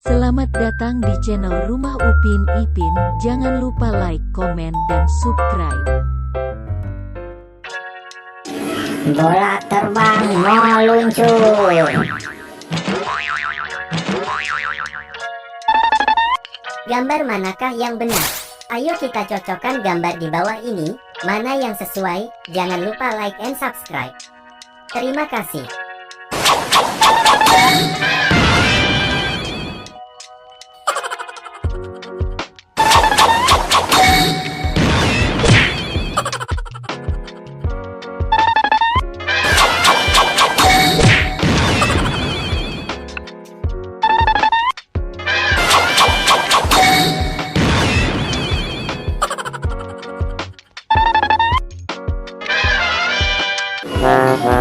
Selamat datang di channel Rumah Upin Ipin. Jangan lupa like, komen, dan subscribe. Bola terbang meluncur. Gambar manakah yang benar? Ayo kita cocokkan gambar di bawah ini. Mana yang sesuai? Jangan lupa like and subscribe. Terima kasih.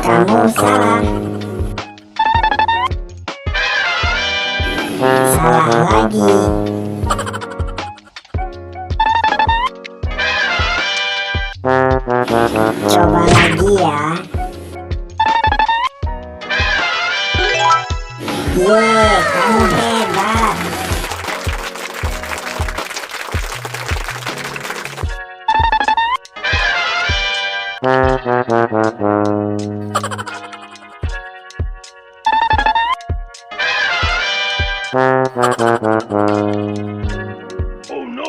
Kamu salah. Salah lagi. Coba lagi ya. Yeay, kamu hebat. Oh no!